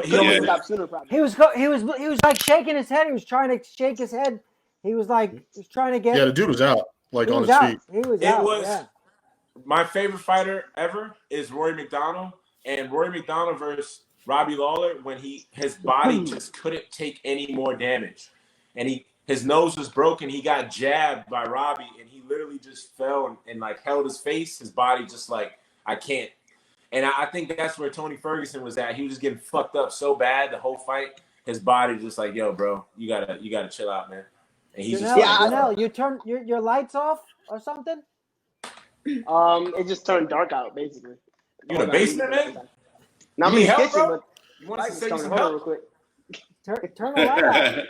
He almost stopped sooner, probably. He was like shaking his head. He was trying to shake his head. He was trying to get. Yeah, the dude was out, on his feet. He was out. Yeah. My favorite fighter ever is Rory McDonald, and Rory McDonald versus Robbie Lawler when his body just couldn't take any more damage, and his nose was broken. He got jabbed by Robbie, and he literally just fell and like held his face. His body just like, I can't. And I think that's where Tony Ferguson was at. He was just getting fucked up so bad the whole fight. His body just like, yo, bro, you gotta chill out, man. And he's Jornel, you turn your lights off or something? It just turned dark out, basically. You in the basement, man? Not in the kitchen, bro? but You want to say some help real quick? Turn the light out.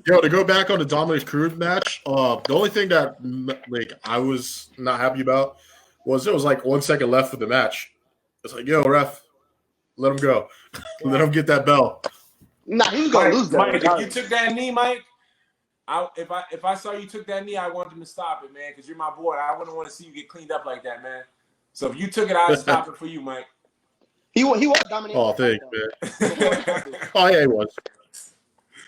Yo, to go back on the Dominic Cruz match, the only thing that I was not happy about was there was 1 second left of the match. It's like, yo, ref, let him go. Let him get that bell. Nah, he was gonna lose that. Mike, if you took that knee, Mike, if I saw you took that knee, I want him to stop it, man, because you're my boy. I wouldn't want to see you get cleaned up like that, man. So if you took it, I'd stop it for you, Mike. He was dominating. Oh, thanks, man. Oh, yeah, he was.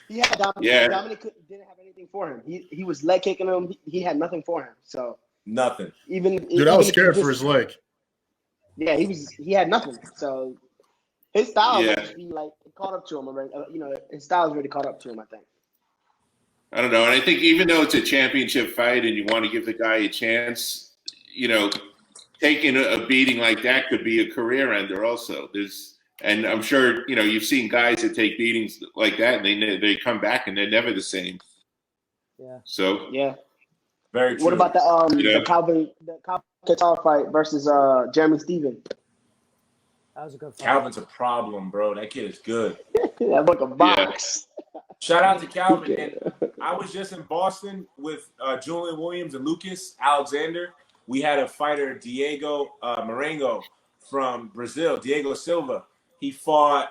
He had Dominic. Yeah. Dominic didn't have anything for him. He was leg kicking him. He had nothing for him. So nothing. Dude, I was scared for his leg. Yeah, he had nothing. So his style caught up to him already. His style's already caught up to him, I think. I don't know. And I think even though it's a championship fight and you want to give the guy a chance, taking a beating like that could be a career ender also. And I'm sure, you've seen guys that take beatings like that and they come back and they're never the same. Yeah. So. Yeah. Very true. What about the Calvin Qatar fight versus Jeremy Steven? That was a good fight. Calvin's a problem, bro. That kid is good. That like a box. Yeah. Shout out to Calvin. And I was just in Boston with Julian Williams and Lucas Alexander. We had a fighter, Diego Marengo from Brazil, Diego Silva. He fought.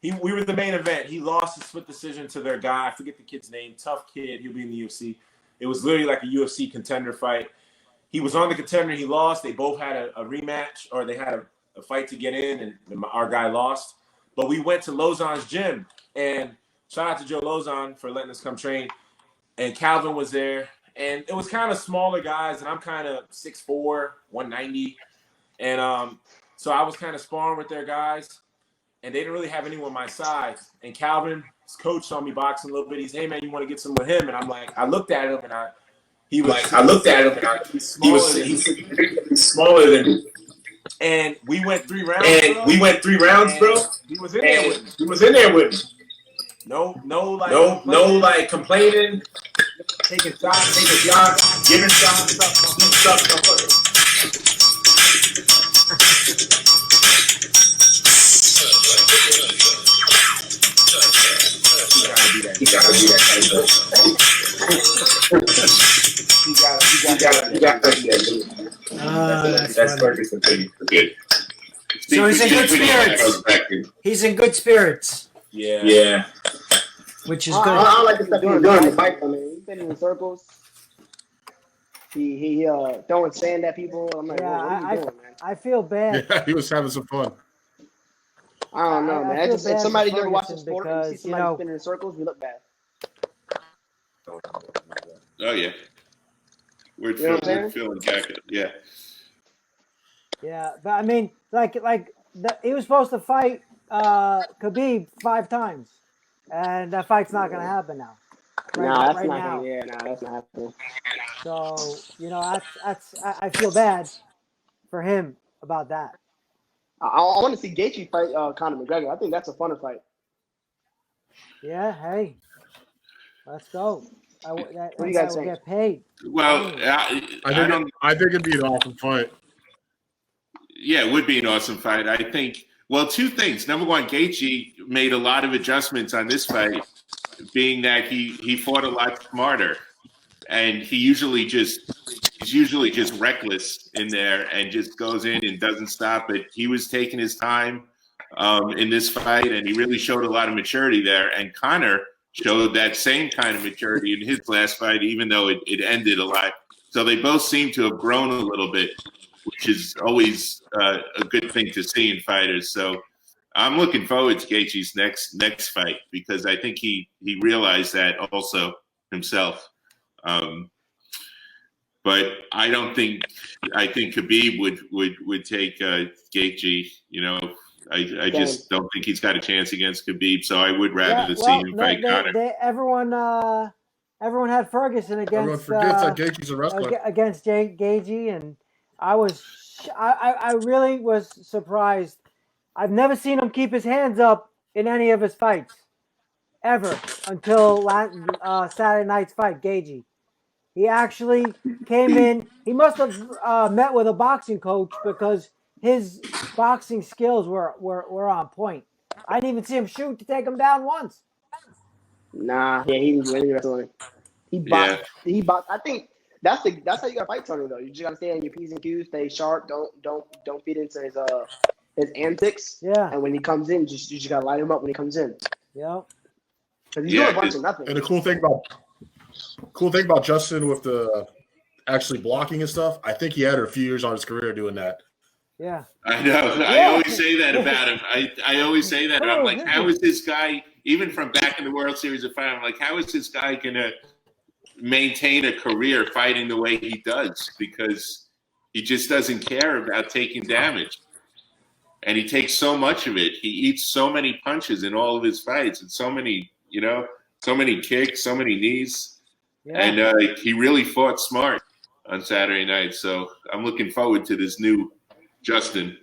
We were the main event. He lost a split decision to their guy. I forget the kid's name. Tough kid. He'll be in the UFC. It was literally like a UFC contender fight. He was on the contender. He lost. They both had a rematch, or they had a fight to get in, and our guy lost. But we went to Lozon's gym, and shout out to Joe Lozon for letting us come train. And Calvin was there, and it was kind of smaller guys, and I'm kind of 6'4", 190. And so I was kind of sparring with their guys, and they didn't really have anyone my size. And Calvin's coach saw me boxing a little bit. He's, hey, man, you want to get some with him? And I'm like, I looked at him, and he's smaller than me. And we went 3 rounds, bro. He was in there with me. No, like complaining, taking shots, giving shots, He gotta be that. That's Ferguson thing. Good. So he's in good spirits. He's in good spirits. Yeah. Which is good. I like the stuff he's doing in the fight. I mean, he's been in circles. He throwing sand at people. I'm like, what are you doing, man? I feel bad. Yeah, he was having some fun. I don't know, man. If somebody never watched the sport and because, see somebody spinning in circles, we look bad. Oh, yeah. We're feeling jacket. Yeah. Yeah, but I mean, he was supposed to fight Khabib 5 times, and that fight's not going to happen now. That's not happening. So I feel bad for him about that. I want to see Gaethje fight Conor McGregor. I think that's a funner fight. Yeah, hey, let's go. What do you guys think? Get paid. Well, I think it'd be an awesome fight. Yeah, it would be an awesome fight. I think. Well, 2 things. Number one, Gaethje made a lot of adjustments on this fight, being that he fought a lot smarter, and he's usually just reckless in there and just goes in and doesn't stop. But he was taking his time in this fight, and he really showed a lot of maturity there. And Conor showed that same kind of maturity in his last fight, even though it ended a lot. So they both seem to have grown a little bit. which is always a good thing to see in fighters. So I'm looking forward to Gaethje's next fight because I think he realized that also himself. But I think Khabib would take Gaethje. You know, I just don't think he's got a chance against Khabib. So I would rather see him fight Conor. Everyone had Ferguson against. Everyone forgets that Gaethje's a wrestler against Gaethje, and I really was surprised. I've never seen him keep his hands up in any of his fights ever until Saturday night's fight, Gaethje. He actually came in. He must have met with a boxing coach because his boxing skills were on point. I didn't even see him shoot to take him down once. Nah, yeah, he was really wrestling. He boxed. Yeah. He boxed. I think that's how you gotta fight Tony though. You just gotta stay on your P's and Q's, stay sharp. Don't feed into his antics. Yeah. And when he comes in, you just gotta light him up when he comes in. Yeah. Because he's doing a bunch of nothing. And the cool thing about Justin with the actually blocking and stuff, I think he had a few years on his career doing that. Yeah. I know. Yeah. I always say that about him. I always say that. I'm like, how is this guy, even from back in the World Series of Fighting, I'm like, how is this guy going to maintain a career fighting the way he does? Because he just doesn't care about taking damage. And he takes so much of it. He eats so many punches in all of his fights and so many kicks, so many knees. Yeah. And he really fought smart on Saturday night. So I'm looking forward to this new Justin.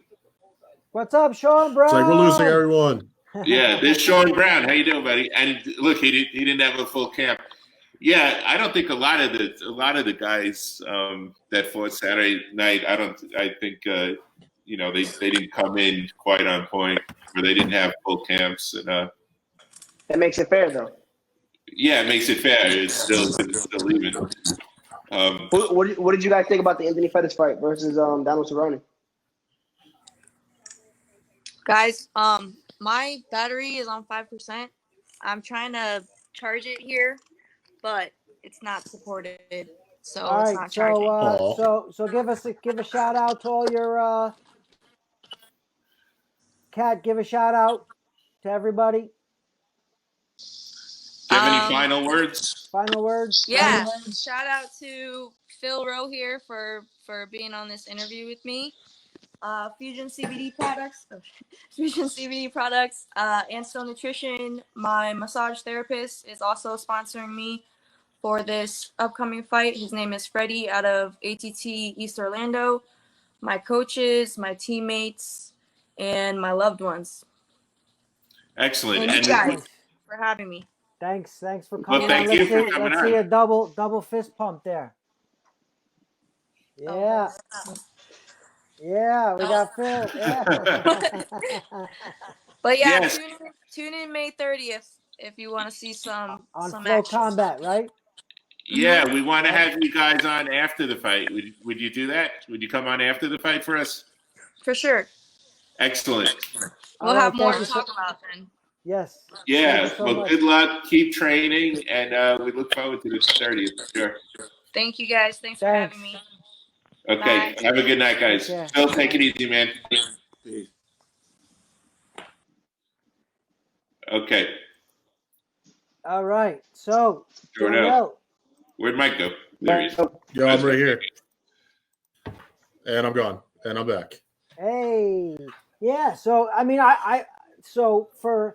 What's up, Sean Brown? It's like we're losing everyone. Yeah, this Sean Brown. How you doing, buddy? And look, he didn't have a full camp. Yeah, I don't think a lot of the guys that fought Saturday night. I think they didn't come in quite on point, or they didn't have full camps. And that makes it fair, though. Yeah, it makes it fair. It's still even. What did you guys think about the Anthony Pettis fight versus Donald Cerrone? Guys, my battery is on 5%. I'm trying to charge it here, but it's not supported, so all it's right, not charging. So give a shout out to all your Kat. Give a shout out to everybody. Do you have any final words? Final words? Yeah. Shout out to Phil Rowe here for being on this interview with me. Fusion CBD products, Anstill Nutrition. My massage therapist is also sponsoring me for this upcoming fight. His name is Freddie out of ATT East Orlando. My coaches, my teammates, and my loved ones. Excellent. And you guys for having me. Thanks for coming. Well, thank you for coming Let's see a double fist pump there. Yeah. Oh, yeah, we got Phil. Yeah. But yeah, yes. Tune in May 30th if you want to see some Flow action. Combat, right? Yeah, we want to have you guys on after the fight. Would you do that? Would you come on after the fight for us? For sure. Excellent. We'll have more to talk about then. Yes. Yeah. Well, good luck. Keep training, and we look forward to the 30th. Sure. Thank you, guys. Thanks for having me. Okay. Bye. Have a good night, guys. Phil, take it easy, man. Okay. All right. So, Jornel. Where'd Mike go? There he is. Yo, I'm right here. And I'm gone. And I'm back. Hey. Yeah. So, I mean, so for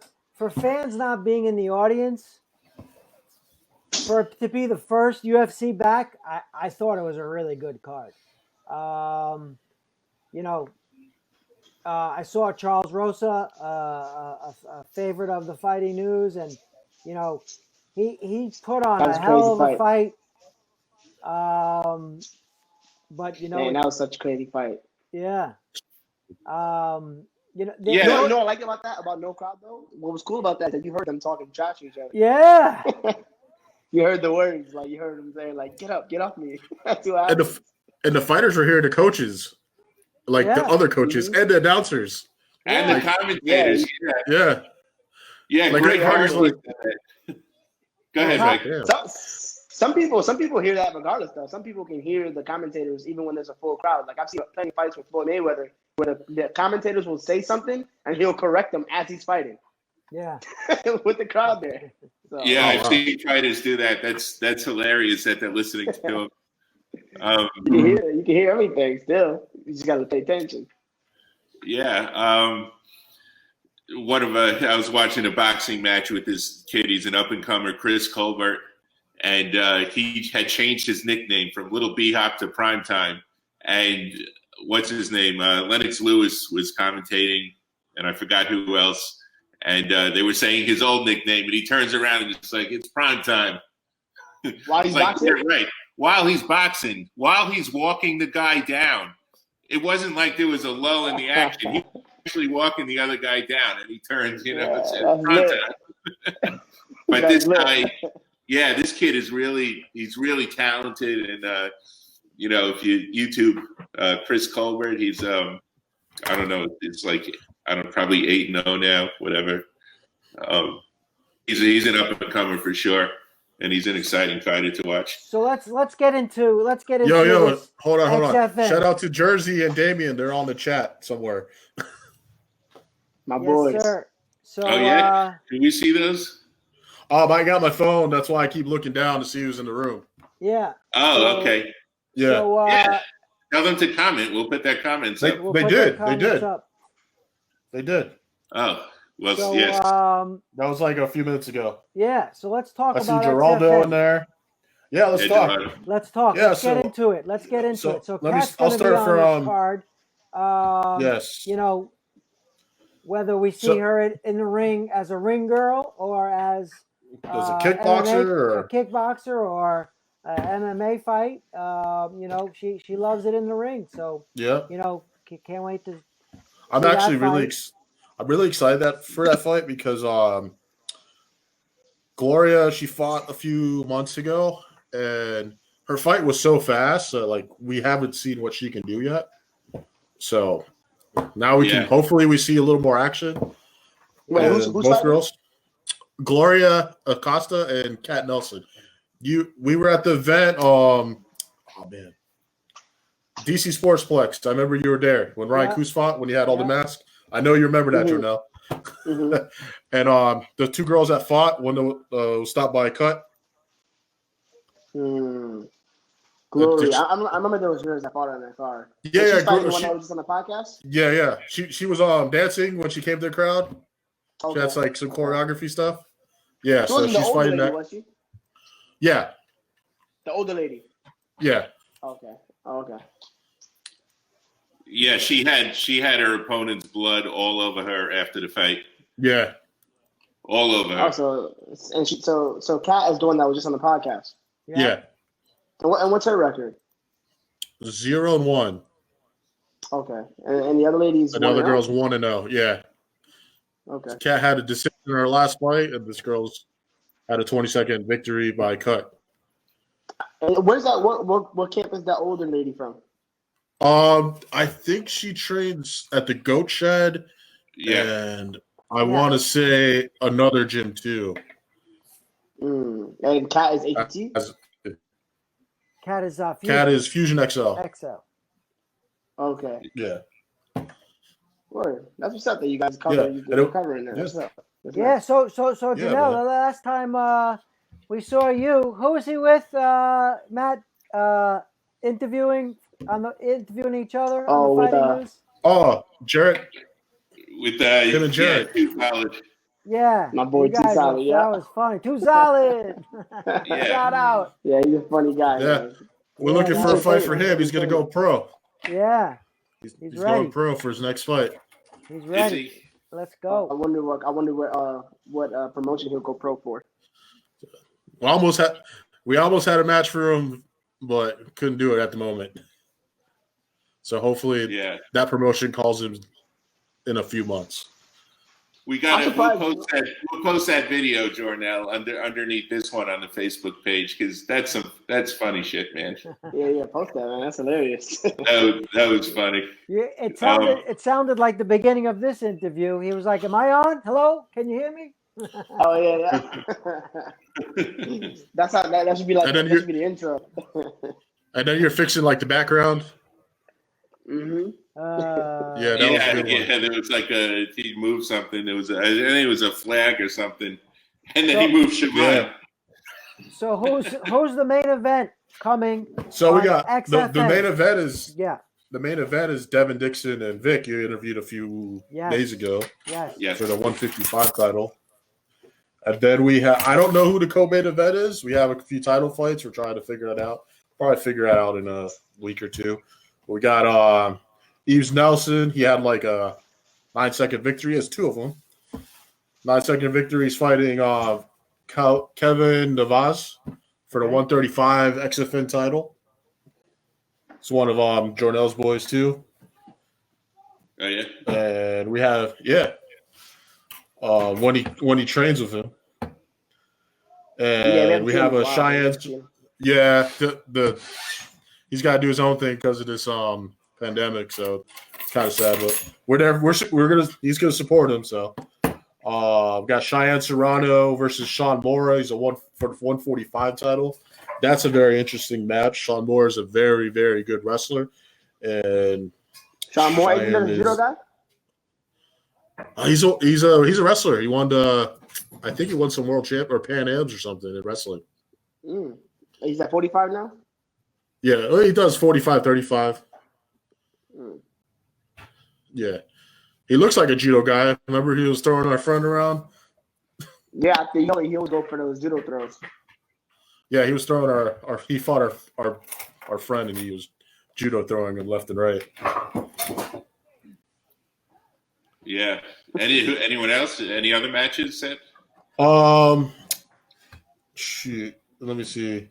fans not being in the audience, for it to be the first UFC back, I thought it was a really good card. I saw Charles Rosa, a favorite of the Fighting News, and he put on a hell of a fight. But man, that was such a crazy fight. Yeah. You know what I like about that, about no crowd though? What was cool about that is that you heard them talking trash to each other. Yeah. You heard the words, like you heard them saying, like, get off me. That's what happened. And the fighters were here, the coaches, like the other coaches and the announcers. And the commentators. Yeah. Yeah, like Greg Hardy's like Go ahead, Mike. Some people hear that regardless, though. Some people can hear the commentators even when there's a full crowd. Like I've seen plenty of fights with Floyd Mayweather where the commentators will say something and he'll correct them as he's fighting. Yeah. With the crowd there. So, Yeah, I've seen fighters do that. That's hilarious that they're listening to him. you can hear everything still. You just got to pay attention. Yeah. I was watching a boxing match with this kid. He's an up-and-comer, Chris Colbert, and he had changed his nickname from Little B-Hop to Primetime. And what's his name? Lennox Lewis was commentating, and I forgot who else. And they were saying his old nickname, and he turns around and it's like, it's Primetime. While he's boxing? Yeah, right. While he's boxing, while he's walking the guy down. It wasn't like there was a lull in the action. He was actually walking the other guy down, and he turns, and said, Primetime. But this guy, this kid is he's really talented. And, if you YouTube Chris Colbert, he's, I don't know, it's like, probably 8-0 now, whatever. He's an up-and-comer for sure, and he's an exciting fighter to watch. So let's get into Yo, hold on. XFN. Shout out to Jersey and Damien. They're on the chat somewhere. My boys. Yes, sir. So, Can we see those? I got my phone. That's why I keep looking down to see who's in the room. Yeah. Oh, okay. Yeah. So, Tell them to comment. We'll put their comments up. we'll They put did. their comments up. They did. Oh, well, So, yes. That was like a few minutes ago. yeah. So let's talk I see about Geraldo XFN. in there. Yeah, let's talk. Let's talk. Yeah, let's so- get into it. Let's get into so it. So let me- Cat's I'll going to be start on from- this card. Yes. Whether we see So- her in the ring as a ring girl or as As a kickboxer a kickboxer or an MMA fight, she loves it in the ring. So Yeah. can't wait to. I'm see actually that really fight. I'm really excited for that fight because Gloria, she fought a few months ago and her fight was so fast that we haven't seen what she can do yet. So now we can hopefully we see a little more action. Wait, who's both fighting? girls. Gloria Acosta and Kat Nelson. We were at the event DC Sportsplex. I remember you were there when Ryan Coos fought when he had all the masks. I know you remember that, Jornel. Mhm. And the two girls that fought when was stopped by a cut. Glory. I remember there was girls that fought on that car. Yeah, Was she yeah, fighting the she- one that was just on the podcast? Yeah. She was dancing when she came to the crowd. Okay. She had some choreography stuff. Yeah, She so wasn't the she's older fighting lady, that. was she? Yeah, The older lady. yeah. Okay. Yeah, she had her opponent's blood all over her after the fight. Yeah. All over her. So Kat is the one that was just on the podcast. Yeah. And what's her record? 0-1. Okay. And the other lady's Another 1-0? girl's 1-0. Yeah. Okay. Kat had a decision in her last fight, and this girl's had a 20-second victory by cut. And where's that? What camp is that older lady from? I think she trains at the Goat Shed, Yeah. and I want to say another gym too. And Kat is ATT? Cat is Cat is Fusion XL. XL. Okay. Yeah. Word. That's what's up that you guys cover. Yeah. You're covering that. What's up? That's Yeah. nice. So Yeah, Janelle, man. the last time we saw you, who was he with? Matt interviewing each other Oh, on with, the Fighting News. Oh, Jarrett. With Him and Jared. Too solid. Yeah, My boy you guys, Too Solid, yeah. That was funny. Too solid. Yeah. Shout out. Yeah, he's a funny guy. Yeah. Man. We're Yeah, looking that's for a what fight I'm for saying. him. He's going to go pro. Yeah, He's ready. going pro for his next fight. he's Is ready. he? Let's I go. wonder what promotion he'll go pro for. We almost had a match for him, but couldn't do it at the moment. So hopefully Yeah. that promotion calls him in a few months. We got I'm it. We'll surprised. post that video, Jornel, underneath this one on the Facebook page because that's funny shit, man. Yeah, post that, man. That's hilarious. That was funny. Yeah, it sounded like the beginning of this interview. He was like, "Am I on? Hello, can you hear me?" Oh yeah. That's how that should be like. That should be the intro. And then you're fixing like the background. Mm-hmm. Yeah, that was a good one. Yeah, there was like he moved something. I think it was a flag or something, and then he moved Shimon. Yeah. So who's the main event coming? So we got XFN? the main event is The main event is Devin Dixon and Vic. You interviewed a few days ago. Yes. For the 155 title. And then we have I don't know who the co-main event is. We have a few title fights. We're trying to figure it out. Probably figure it out in a week or two. We got Yves Nelson. He had like a 9-second victory. He has two of them. 9-second victory. He's fighting Kevin Navas for the 135 XFN title. It's one of Jornel's boys too. Oh yeah. And we have when he trains with him. And we have a Cheyenne. Yeah, he's got to do his own thing because of this pandemic, so it's kind of sad. But we're there. He's gonna support him. So we got Cheyenne Serrano versus Sean Mora. He's for the 145 title. That's a very interesting match. Sean Mora is a very, very good wrestler, and Sean Mora is a judo guy. He's a wrestler. He won I think he won some world champ or Pan Ams or something in wrestling. He's at 45 now? Yeah, he does 45, 35. Yeah. He looks like a judo guy. Remember he was throwing our friend around? Yeah, I think he would go for those judo throws. Yeah, he was throwing he fought our friend and he was judo throwing him left and right. Yeah. Anyone else? Any other matches set? Shoot. Let me see.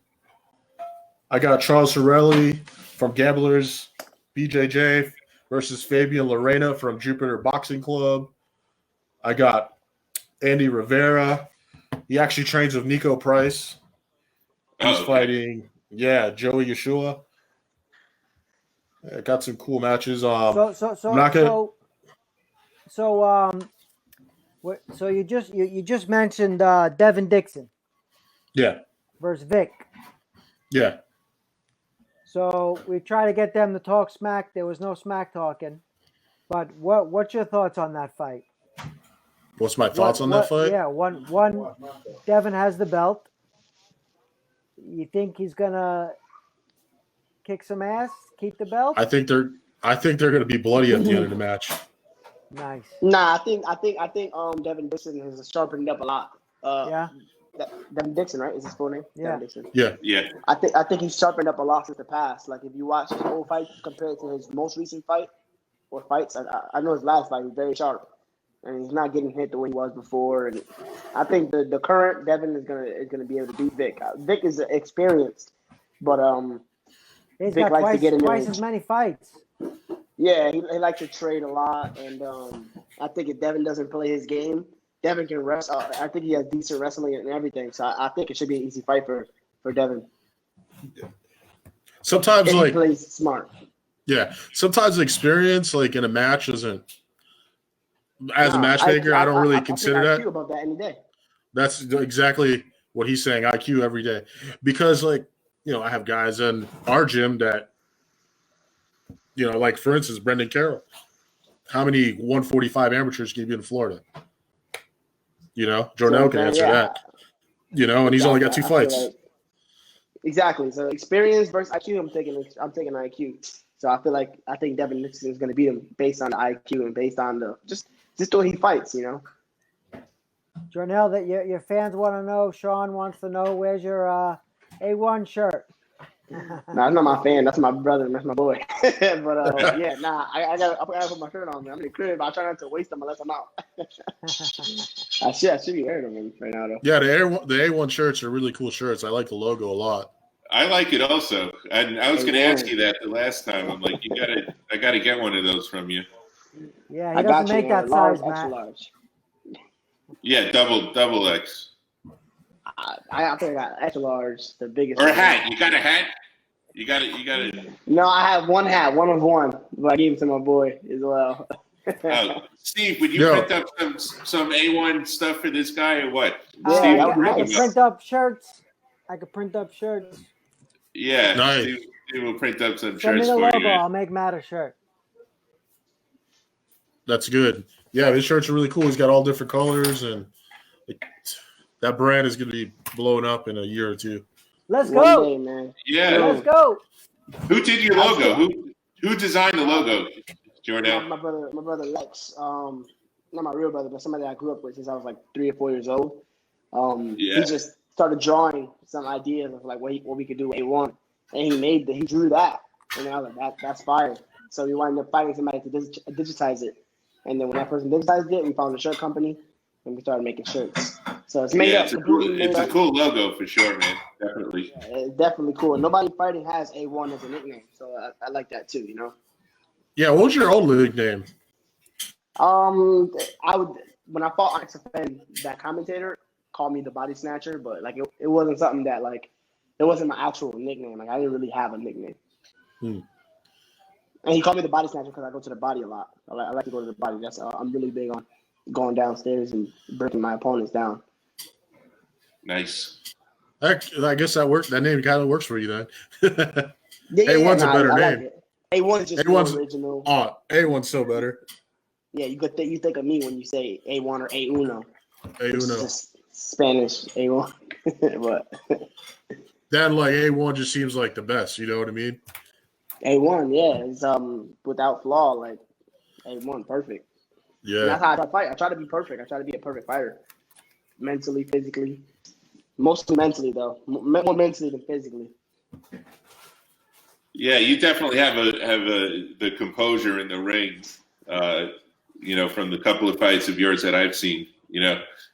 I got Charles Sorelli from Gamblers BJJ versus Fabian Lorena from Jupiter Boxing Club. I got Andy Rivera. He actually trains with Nico Price. He's fighting, Joey Yeshua. Yeah, got some cool matches. So you just mentioned Devin Dixon. Yeah. Versus Vic. Yeah. So we try to get them to talk smack. There was no smack talking. But what's your thoughts on that fight? What's my thoughts on that fight? Yeah, one Devin has the belt. You think he's gonna kick some ass, keep the belt? I think they're gonna be bloody at the end of the match. Nice. Nah, I think Devin Dixon has sharpened up a lot. Devin Dixon, right? Is his full name? Yeah. Devin Dixon. Yeah. I think he's sharpened up a lot since the past. Like if you watch his old fight compared to his most recent fight or fights, I know his last fight was very sharp, and he's not getting hit the way he was before. And I think the current Devin is gonna be able to beat Vic. Vic is experienced, but he's Vic got likes to get in twice as many fights. Yeah, he likes to trade a lot, and I think if Devin doesn't play his game, Devin can wrestle. I think he has decent wrestling and everything, so I think it should be an easy fight for Devin. Sometimes he plays smart. Yeah, sometimes experience like in a match isn't. As a matchmaker, I don't really consider that. IQ about that any day. That's exactly what he's saying. IQ every day, because I have guys in our gym that, like for instance, Brendan Carroll. How many 145 amateurs can you be in Florida? Jornel can answer that. And he's only got 2 fights. Exactly. So experience versus IQ. I'm taking IQ. So I think Devin Dixon is going to beat him based on the IQ and based on the just the way he fights. Jornel, that your fans want to know. Sean wants to know where's your A1 shirt. No, that's not my fan. That's my brother. That's my boy. But I gotta put my shirt on. Man. I'm in the crib. I try not to waste them unless I'm out. I should be wearing them right now though. Yeah, the A1 shirts are really cool shirts. I like the logo a lot. I like it also. And I was going to ask you that the last time. I'm like, I gotta get one of those from you. Yeah, he doesn't make that size, Matt. Large. Yeah, double X. I think I got extra large, the biggest. Or a hat. You got a hat? You got it. No, I have one hat, one of one, but I gave it to my boy as well. Steve, would you print up some A1 stuff for this guy or what? Yeah, Steve, that would be I nice. can print up shirts. Yeah, nice. Steve will print up some Send me shirts the for logo. you. I'll make Matt a shirt. That's good. Yeah, his shirts are really cool. He's got all different colors, and that brand is going to be blowing up in a year or two. Let's One go. day, man. Yeah. Let's go. Who did your logo? Who designed the logo, Jornel? My brother Lex. Not my real brother, but somebody I grew up with since I was like 3 or 4 years old. He just started drawing some ideas of like what we could do with A1, and he drew that, and I was like, that's fire. So we wound up finding somebody to digitize it, and then when that person digitized it, we found a shirt company, and we started making shirts. So it's made up. It's a cool logo for sure, man. Definitely. Yeah, it's definitely cool. Nobody fighting has A1 as a nickname, so I like that too. You know. Yeah, what was your old nickname? I would when I fought XFN, that commentator called me the Body Snatcher, but like it wasn't something that like it wasn't my actual nickname. Like I didn't really have a nickname. And he called me the Body Snatcher because I go to the body a lot. I like to go to the body. That's I'm really big on going downstairs and breaking my opponents down. Nice. I guess that worked. That name kind of works for you then. A1's a better name. Like A1 is just more original. Oh, A1's so better. Yeah, you think of me when you say A1 or A1. A1. Just Spanish A1. But then like A1 just seems like the best. You know what I mean? A1, yeah, it's without flaw, like A1, perfect. Yeah, and that's how I fight. I try to be perfect. I try to be a perfect fighter, mentally, physically. Mostly mentally, though. More mentally than physically. Yeah, you definitely have the composure in the ring. From the couple of fights of yours that I've seen.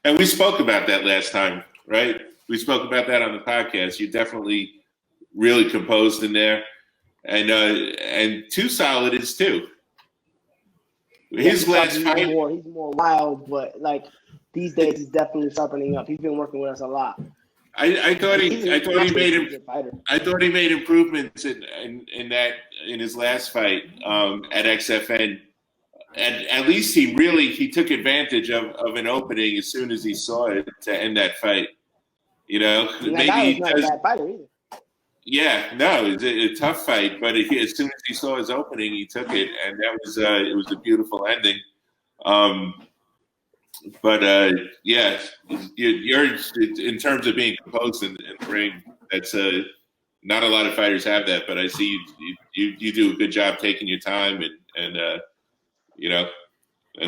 And we spoke about that last time, right? We spoke about that on the podcast. You definitely really composed in there. And Too Solid is too. His last fight, he's more wild, but like these days he's definitely sharpening up. He's been working with us a lot. I thought he made improvements in his last fight at XFN. And at least he took advantage of an opening as soon as he saw it to end that fight. Maybe he's not a bad fighter either. Yeah, no, it's a tough fight, but as soon as he saw his opening, he took it, and that was it was a beautiful ending. You're in terms of being composed in the ring. That's not a lot of fighters have that, but I see you do a good job taking your time and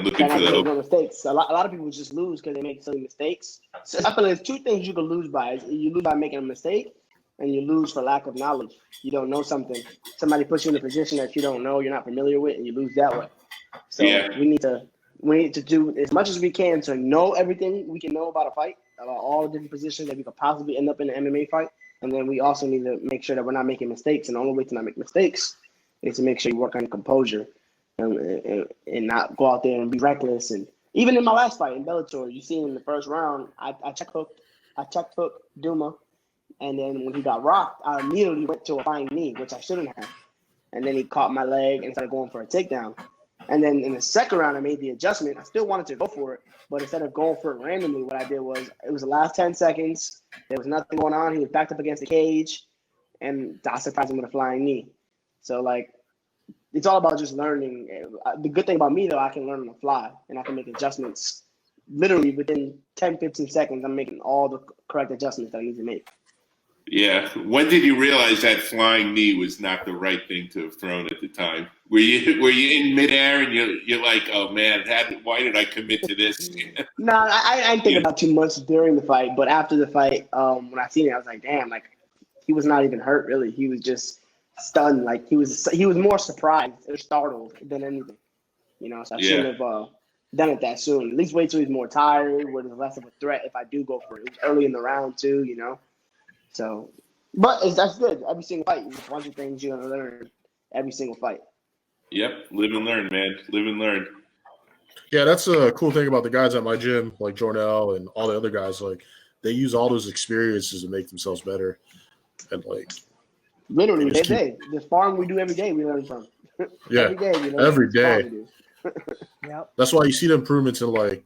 looking for the hope. Mistakes. A lot of people just lose because they make silly mistakes. So I feel there's two things you can lose by. You lose by making a mistake, and you lose for lack of knowledge. You don't know something. Somebody puts you in a position that you don't know, you're not familiar with, and you lose that way. So we need to do as much as we can to know everything we can know about a fight, about all the different positions that we could possibly end up in an MMA fight. And then we also need to make sure that we're not making mistakes. And the only way to not make mistakes is to make sure you work on composure and not go out there and be reckless. And even in my last fight in Bellator, you see in the first round, I check hooked Duma. And then when he got rocked, I immediately went to a flying knee, which I shouldn't have. And then he caught my leg and started going for a takedown. And then in the second round, I made the adjustment. I still wanted to go for it, but instead of going for it randomly, what I did was it was the last 10 seconds. There was nothing going on. He was backed up against the cage, and I surprised him with a flying knee. So, like, it's all about just learning. The good thing about me, though, I can learn on the fly, and I can make adjustments. Literally within 10, 15 seconds, I'm making all the correct adjustments that I need to make. Yeah. When did you realize that flying knee was not the right thing to have thrown at the time? Were you in midair and you're like, oh man, why did I commit to this? No, I didn't think about too much during the fight, but after the fight, when I seen it, I was like, damn, like he was not even hurt really. He was just stunned. Like he was more surprised or startled than anything. So I shouldn't have done it that soon. At least wait till he's more tired, where there's less of a threat if I do go for it. It was early in the round too, So, but that's good. Every single fight, there's a bunch of things you're gonna learn every single fight. Yep, live and learn, man. Live and learn. Yeah, that's a cool thing about the guys at my gym, like Jornel and all the other guys. Like, they use all those experiences to make themselves better. And like, literally every day, the farm we do every day, we learn from. Yeah, every day we learn every day. Yep. That's why you see the improvements in like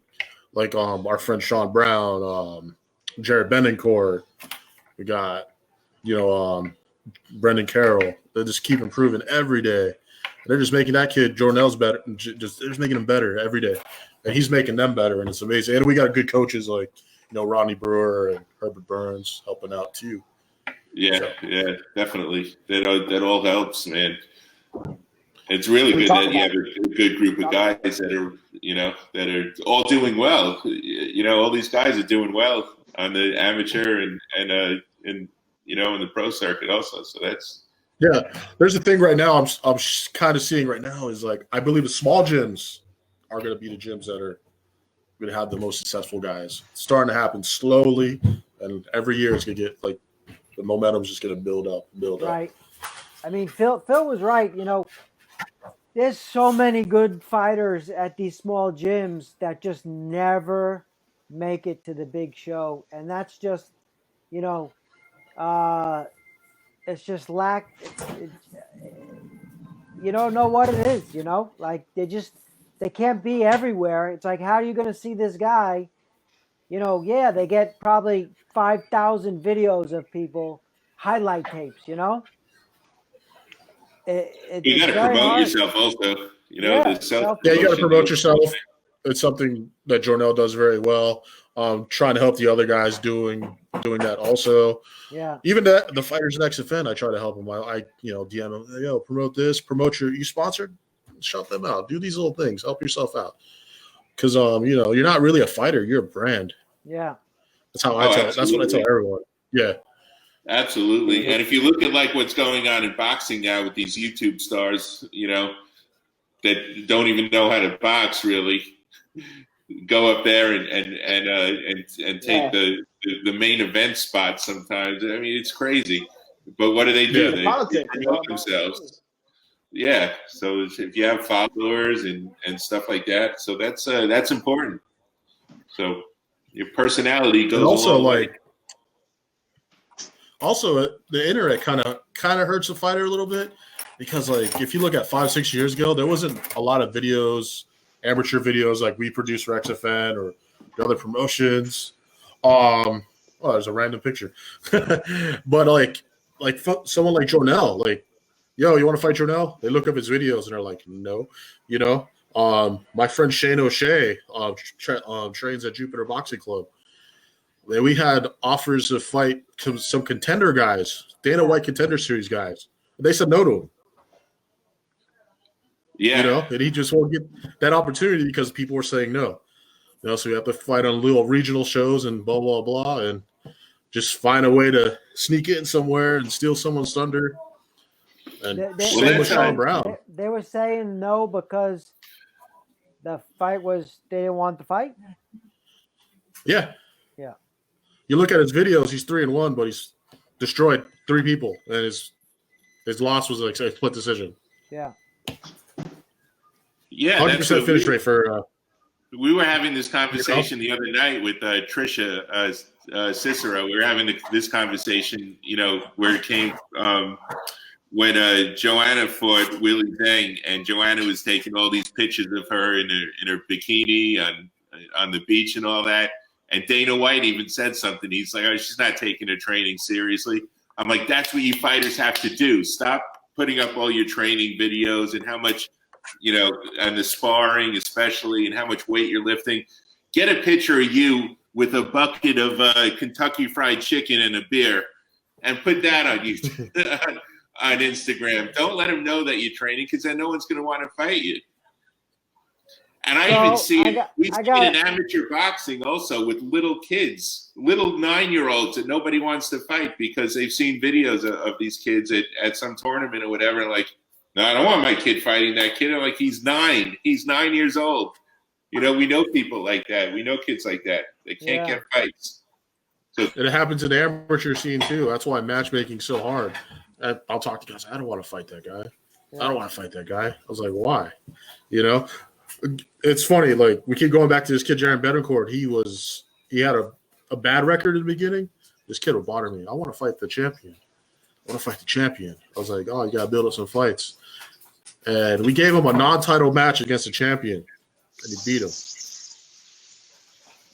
our friend Sean Brown, Jared Benencourt. We got Brendan Carroll. They just keep improving every day. And they're just making that kid Jornel's better. They're just making him better every day, and he's making them better, and it's amazing. And we got good coaches like Rodney Brewer and Herbert Burns helping out too. Yeah, definitely. That all helps, man. It's really good that you have a good group of guys that are all doing well. All these guys are doing well on the amateur and in the pro circuit also. So that's There's a thing right now I'm kind of seeing right now is like I believe the small gyms are going to be the gyms that are going to have the most successful guys. It's starting to happen slowly, and every year it's going to get like the momentum's just going to build up. Right. I mean, Phil was right. There's so many good fighters at these small gyms that just never make it to the big show, and that's just, it's just you don't know what it is. Like they can't be everywhere. It's like, how are you going to see this guy? They get probably 5,000 videos of people, highlight tapes. You got to promote yourself also. You got to promote yourself. It's something that Jornel does very well. Trying to help the other guys doing that also. Yeah. Even the Fighters Next event, I try to help them. I DM them, promote this, you sponsored, shout them out, do these little things, help yourself out. Because you're not really a fighter, you're a brand. Yeah. That's how I tell. That's what I tell everyone. Yeah. Absolutely. And if you look at like what's going on in boxing now with these YouTube stars, that don't even know how to box really, go up there and take the main event spot sometimes. I mean, it's crazy. But what do? They promote themselves. Yeah. So if you have followers and stuff like that, so that's important. So your personality goes also way. Also, the internet kind of hurts the fighter a little bit because, like, if you look at 5-6 years ago, there wasn't a lot of videos, amateur videos like we produce for XFN or the other promotions. There's a random picture, but like someone like Jornel, like, yo, you want to fight Jornel? They look up his videos and they're like, no, my friend Shane O'Shea trains at Jupiter Boxing Club. We had offers to fight some contender guys, Dana White Contender Series guys. They said no to him. Yeah. And he just won't get that opportunity because people were saying no. So we have to fight on little regional shows and blah, blah, blah, and just find a way to sneak in somewhere and steal someone's thunder. And same with Sean Brown. They were saying no because the fight was – they didn't want the fight? Yeah. Yeah. You look at his videos, he's 3-1, but he's destroyed 3 people, and his loss was like a split decision. Yeah. Yeah, 100% finish rate for. We were having this conversation the other night with Trisha Cicero. We were having this conversation, where it came when Joanna fought Willie Zhang, and Joanna was taking all these pictures of her in her bikini on the beach and all that. And Dana White even said something. He's like, "Oh, she's not taking her training seriously." I'm like, "That's what you fighters have to do. Stop putting up all your training videos and how much, and the sparring especially, and how much weight you're lifting. Get a picture of you with a bucket of Kentucky Fried Chicken and a beer, and put that on YouTube on Instagram. Don't let them know that you're training, because then no one's going to want to fight you." And even see we've seen in amateur boxing also with little kids, little 9-year-olds that nobody wants to fight because they've seen videos of these kids at some tournament or whatever. Like, no, I don't want my kid fighting that kid. I'm like, he's 9. He's 9 years old. We know people like that. We know kids like that. They can't get fights. So it happens in the amateur scene too. That's why matchmaking's so hard. I'll talk to guys. I don't want to fight that guy. Yeah. I don't want to fight that guy. I was like, why? It's funny, like we keep going back to this kid, Jaron Betancourt. He had a bad record in the beginning. This kid would bother me. I want to fight the champion. I was like, oh, you gotta build up some fights. and we gave him a non-title match against a champion, and he beat him.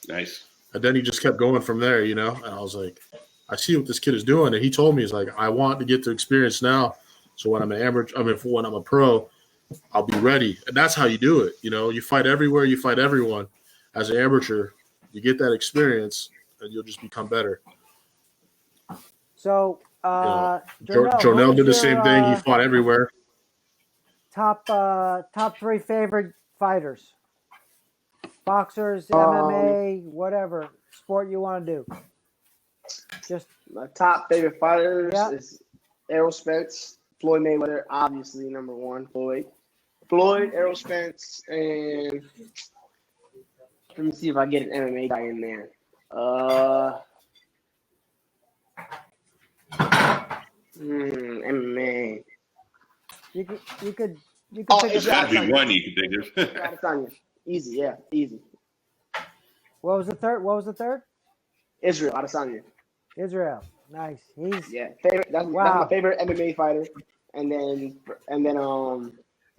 Nice. And then he just kept going from there, you know. And I was like, I see what this kid is doing, and he told me, he's like, I want to get the experience now, so when I'm an amateur, when I'm a pro, I'll be ready. And that's how you do it, you know. You fight everywhere, you fight everyone. As an amateur, you get that experience, and you'll just become better. So, Jornel Jornel, did the same thing. He fought everywhere. Top 3 favorite fighters, boxers, MMA, whatever sport you want to do. Just my top favorite fighters is Errol Spence, Floyd Mayweather, obviously number one. Floyd, Errol Spence, and let me see if I get an MMA guy in there. MMA. You could Oh, pick There's got to be one you can think of. Adesanya. Easy, yeah, easy. What was the third? Israel Adesanya. Israel. Nice. He's favorite. That's my favorite MMA fighter, and then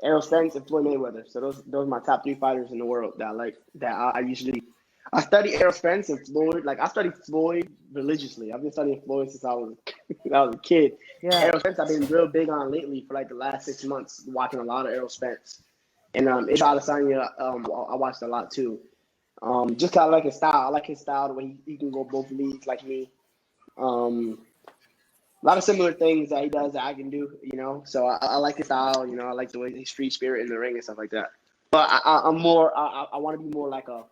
Errol Spence and Floyd Mayweather. So those are my top 3 fighters in the world that I like. That I usually. I study Errol Spence and Floyd. Like I studied Floyd religiously. I've been studying Floyd since I was a kid. Yeah. Errol Spence I've been real big on lately for like the last 6 months, watching a lot of Errol Spence. And Israel Adesanya, I watched a lot too. Just kind of like his style. I like his style, the way he can go both leagues like me. A lot of similar things that he does that I can do, you know. So I like his style, you know. I like the way his free spirit in the ring and stuff like that. But I'm more. I want to be more like a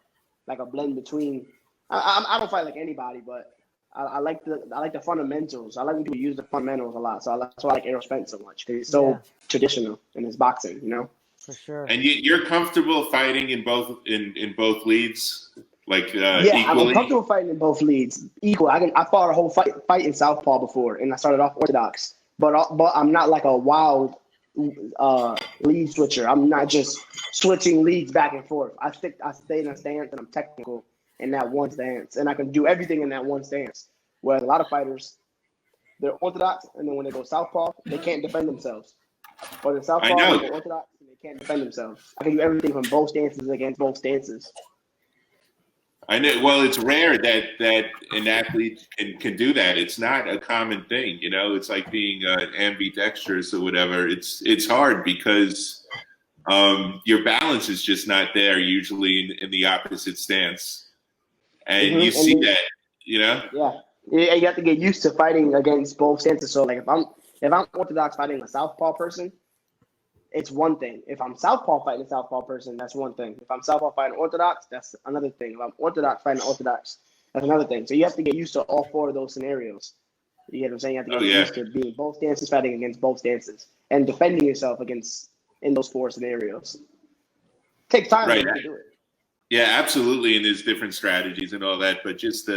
blend between. I don't fight like anybody, but I like the fundamentals. I like when people use the fundamentals a lot. So that's why I like Errol Spence so much, because he's so traditional in his boxing, you know. For sure. And you're comfortable fighting in both leads, like yeah, equally? I'm comfortable fighting in both leads equal. I fought a whole fight in southpaw before, and I started off orthodox. But I'm not like a wild lead switcher. I'm not just switching leads back and forth. I stay in a stance, and I'm technical in that one stance, and I can do everything in that one stance. Whereas a lot of fighters, they're orthodox, and then when they go southpaw, they can't defend themselves. Or the southpaw, they're orthodox, and they can't defend themselves. I can do everything from both stances against both stances. I know. Well, it's rare that an athlete can do that. It's not a common thing, you know. It's like being ambidextrous or whatever. It's hard because your balance is just not there usually in the opposite stance, and you see that, you know. Yeah, you have to get used to fighting against both stances. So, like, if I'm orthodox fighting a southpaw person, it's one thing. If I'm southpaw fighting a southpaw person, that's one thing. If I'm southpaw fighting orthodox, that's another thing. If I'm orthodox fighting orthodox, that's another thing. So you have to get used to all 4 of those scenarios. You get what I'm saying? You have to get used to being both stances, fighting against both stances, and defending yourself in those 4 scenarios. It takes time to do it. Yeah, absolutely. And there's different strategies and all that, but just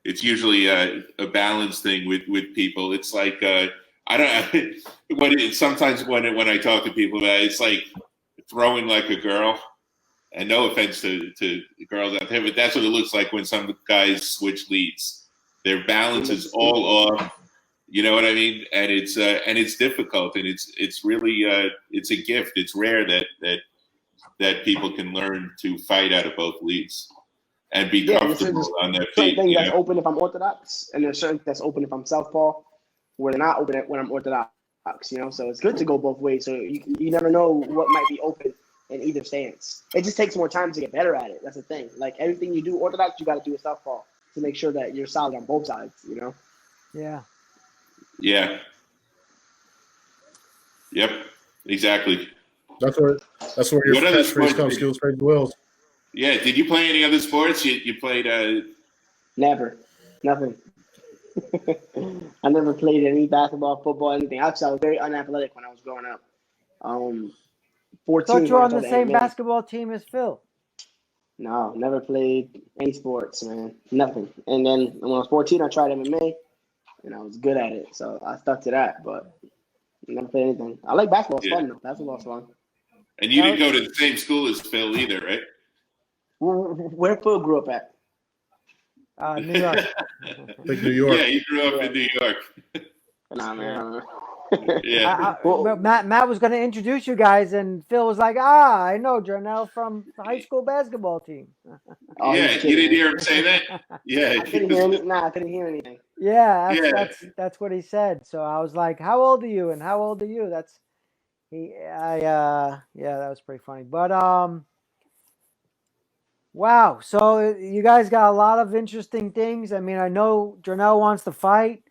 it's usually a balance thing with people. It's like sometimes when I talk to people about it, it's like throwing like a girl. And no offense to girls out there, but that's what it looks like when some guys switch leads. Their balance is all off. You know what I mean? And it's difficult, and it's really it's a gift. It's rare that people can learn to fight out of both leads and be comfortable on their feet. Certain things that's open if I'm orthodox, and there's certain that's open if I'm southpaw, where they're not open when I'm orthodox. You know, so it's good to go both ways. So you never know what might be open in either stance. It just takes more time to get better at it. That's the thing. Like everything you do orthodox, you got to do a southpaw to make sure that you're solid on both sides. You know. Yeah. Yeah. Yep. Exactly. That's where your catchphrase comes. Skills, trades, wills. Yeah. Did you play any other sports? You played? Never. Nothing. I never played any basketball, football, anything. Actually, I was very unathletic when I was growing up. 14. Thought you were on the same basketball team as Phil. No, never played any sports, man. Nothing. And then when I was 14, I tried MMA, and I was good at it, so I stuck to that. But never played anything. I like basketball. It's fun though. Basketball's fun. And you didn't go to the same school as Phil either, right? Where Phil grew up at? New York. Like New York. Yeah, he grew up in New York. Nah, man. Yeah. Well, Matt was going to introduce you guys, and Phil was like, I know Jornel from the high school basketball team. Oh, Yeah, he's you kidding. didn't hear him say that? Yeah. I couldn't hear any. Nah, I couldn't hear anything. Yeah, Yeah. that's what he said. So I was like, "How old are you?" And how old are you? Yeah, that was pretty funny. But wow. So you guys got a lot of interesting things. I mean, I know Jornel wants to fight.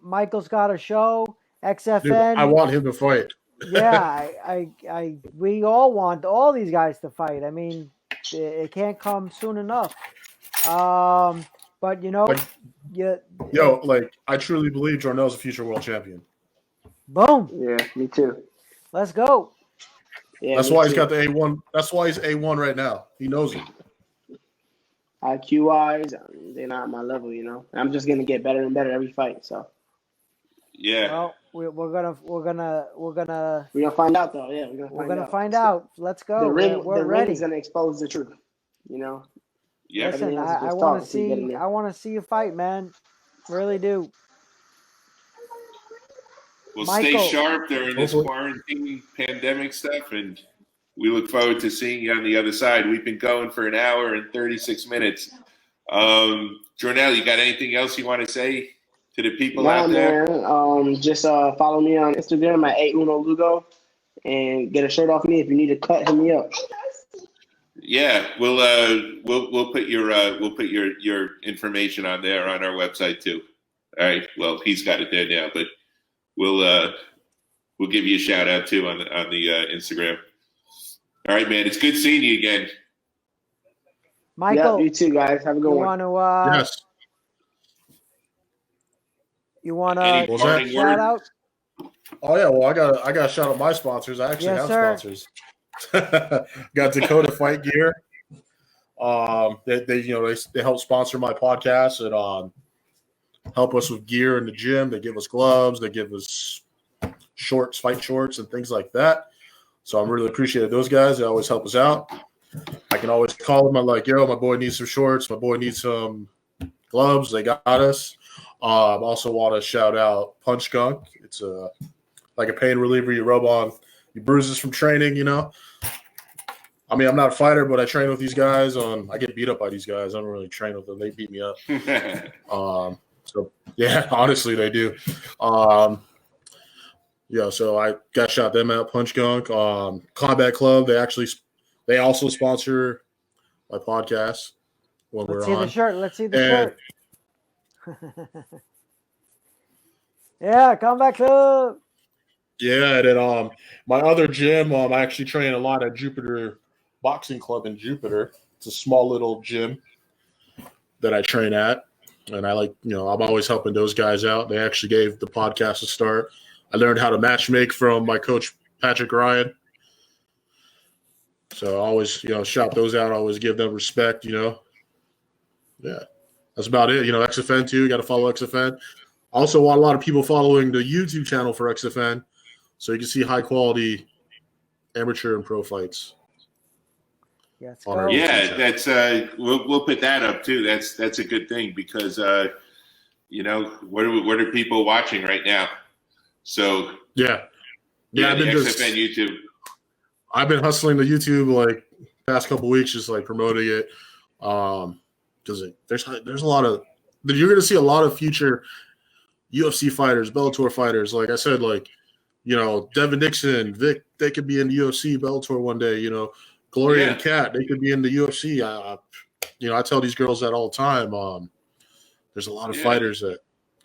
Michael's got a show. Dude, XFN. I want him to fight. Yeah, we all want all these guys to fight. I mean, it can't come soon enough. But Like, you, I truly believe Jornel's a future world champion. boom, Yeah, me too. let's go. Yeah, That's me why he's too. got the A1. That's why he's A1 right now. He knows it. IQ wise, they're not my level. I'm just gonna get better and better every fight. So Yeah. Well, we're gonna find out though. Yeah, we're gonna find out. Let's go. The ring, We're the ready. ring is gonna expose the truth. Yeah. Listen, everything else is I just want talk to until you get in see. there. I want to see you fight, man. Really do. We'll Michael. stay sharp during this Hopefully. quarantine pandemic stuff, and we look forward to seeing you on the other side. We've been going for an hour and 36 minutes. Jornel, you got anything else you want to say to the people out there? Man. Just follow me on Instagram at @Lugo and get a shirt off me. If you need a cut, hit me up. Yeah, we'll put your information on there on our website too. All right. Well, he's got it there now, but we'll give you a shout out too on the Instagram. All right, man. It's good seeing you again. Michael, Yeah, you too, guys. Have a good you one. want to? Yes. You want Any to parting shout words? out? Oh yeah. Well, I got to shout out my sponsors. I actually Yes, have sir. sponsors. Got Dakota Fight Gear. They help sponsor my podcast and help us with gear in the gym. They give us gloves. They give us shorts, fight shorts, and things like that. So I'm really appreciative of those guys. They always help us out. I can always call them. I'm like, yo, my boy needs some shorts. My boy needs some gloves. They got us. I also want to shout out Punch Gunk. It's like a pain reliever you rub on your bruises from training, I mean, I'm not a fighter, but I train with these guys. I get beat up by these guys. I don't really train with them. They beat me up. So, yeah, honestly, they do. So I got shot them out, Punch Gunk. Combat Club, they also sponsor my podcast when Let's we're see on. the shirt. Let's see the shirt. Yeah, Combat Club. Yeah, and then my other gym, I actually train a lot at Jupiter Boxing Club in Jupiter. It's a small little gym that I train at, and I I'm always helping those guys out. They actually gave the podcast a start. I learned how to matchmake from my coach Patrick Ryan. So I always, shout those out. I always give them respect. Yeah, that's about it. XFN too. You got to follow XFN. Also, want a lot of people following the YouTube channel for XFN, so you can see high quality amateur and pro fights. Yes, Yeah, that's we'll put that up too. That's a good thing because what are people watching right now? So yeah, I've I've been been XFN YouTube. I've been hustling the YouTube past couple weeks, just promoting it. Because there's a lot of you're going to see a lot of future UFC fighters, Bellator fighters. Like I said, Devin Dixon, Vic, they could be in the UFC, Bellator one day. Gloria and Kat, they could be in the UFC. I tell these girls that all the time. There's a lot of fighters that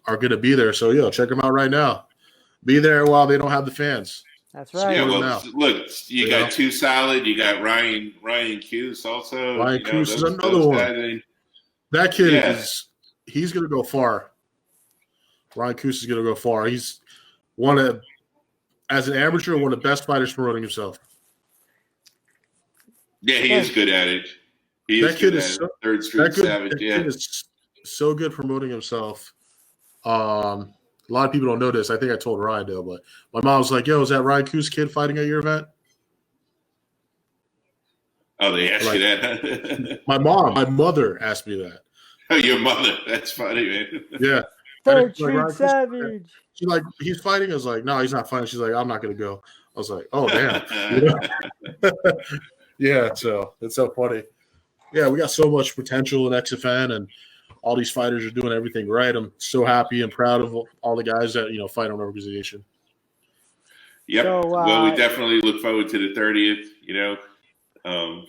are going to be there. So, check them out right now. Be there while they don't have the fans. That's right. Yeah, well, look, you got Too Solid. You got Ryan Cuse also. Ryan Cuse is another one. That kid he's going to go far. Ryan Cuse is going to go far. He's as an amateur, one of the best fighters promoting himself. Yeah, he is good at it. That kid is Third Street Savage. That kid is so good promoting himself. A lot of people don't know this. I think I told Ryan though, but my mom was like, "Yo, is that Ryan Cuse kid fighting at your event?" Oh, they asked you that? My mother asked me that. Oh, your mother. That's funny, man. Yeah. Third Street Savage. she's like, he's fighting. I was like, no, he's not fighting. She's like, I'm not gonna go. I was like, oh damn. You know? Yeah, so it's so funny. Yeah, we got so much potential in XFN, and all these fighters are doing everything right. I'm so happy and proud of all the guys that fight on our organization. Yep. So, well, we definitely look forward to the 30th.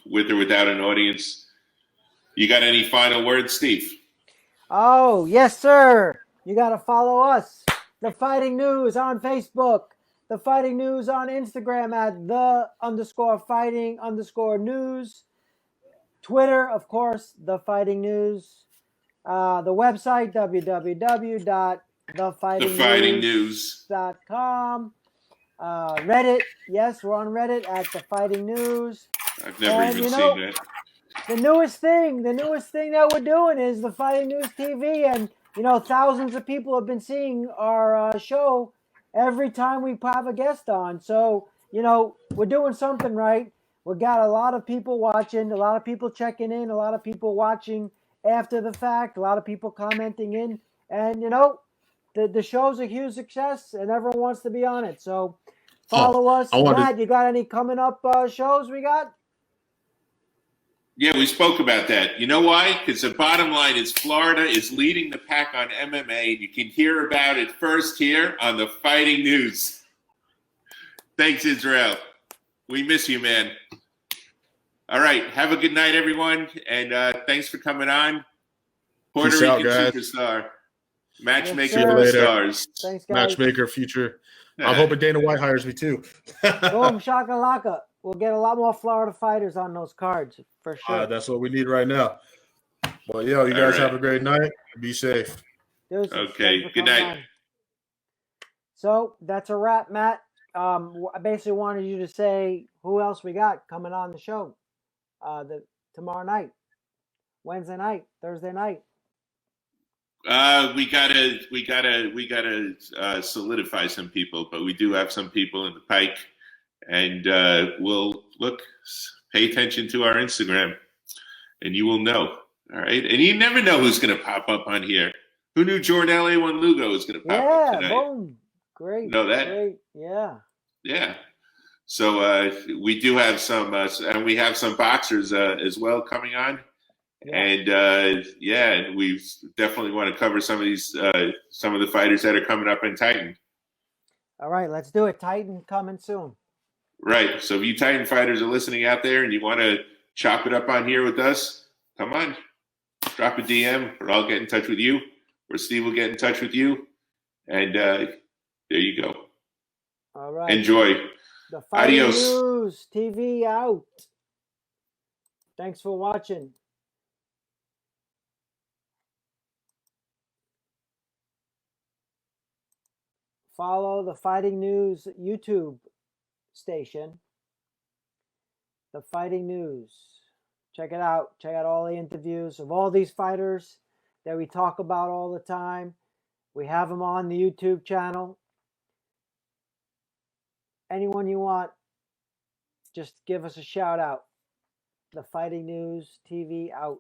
With or without an audience. You got any final words, Steve? Oh, yes, sir. You got to follow us. The Fighting News on Facebook. The Fighting News on Instagram at _fighting_news. Twitter, of course, The Fighting News. The website, www.thefightingnews.com. Reddit, yes, we're on Reddit at The Fighting News. I've never even seen that. The newest thing that we're doing is the Fighting News TV, and thousands of people have been seeing our show every time we have a guest on. So we're doing something right. We got a lot of people watching, a lot of people checking in, a lot of people watching after the fact, a lot of people commenting in, and the show's a huge success, and everyone wants to be on it. So follow us. Matt, you got any coming up shows we got? Yeah, we spoke about that. You know why? Because the bottom line is Florida is leading the pack on MMA, and you can hear about it first here on the Fighting News. Thanks, Israel. We miss you, man. All right. Have a good night, everyone, and thanks for coming on. Puerto Rican superstar. Matchmaker for stars. Thanks, guys. Matchmaker future. I'm hoping Dana White hires me, too. Boom, shakalaka. We'll get a lot more Florida fighters on those cards for sure. That's what we need right now. Well, you guys have a great night. Be safe. Okay, good night. So that's a wrap, Matt. I basically wanted you to say who else we got coming on the show tomorrow night, Wednesday night, Thursday night. We gotta solidify some people, but we do have some people in the pike. And we'll pay attention to our Instagram, and you will know. All right, and you never know who's going to pop up on here. Who knew Jornel A1 Lugo was going to pop up tonight? Yeah, boom, great. Know that? Great, yeah. Yeah. So we do have some, and we have some boxers as well coming on, and and we definitely want to cover some of these, some of the fighters that are coming up in Titan. All right, let's do it. Titan coming soon. Right. So if you Titan fighters are listening out there and you want to chop it up on here with us, come on. Drop a DM, or I'll get in touch with you, or Steve will get in touch with you. And there you go. All right. Enjoy. The Fighting Adios. News TV out. Thanks for watching. Follow the Fighting News YouTube station. The Fighting News. Check it out. Check out all the interviews of all these fighters that we talk about all the time. We have them on the YouTube channel. Anyone you want, just give us a shout out. The Fighting News TV out.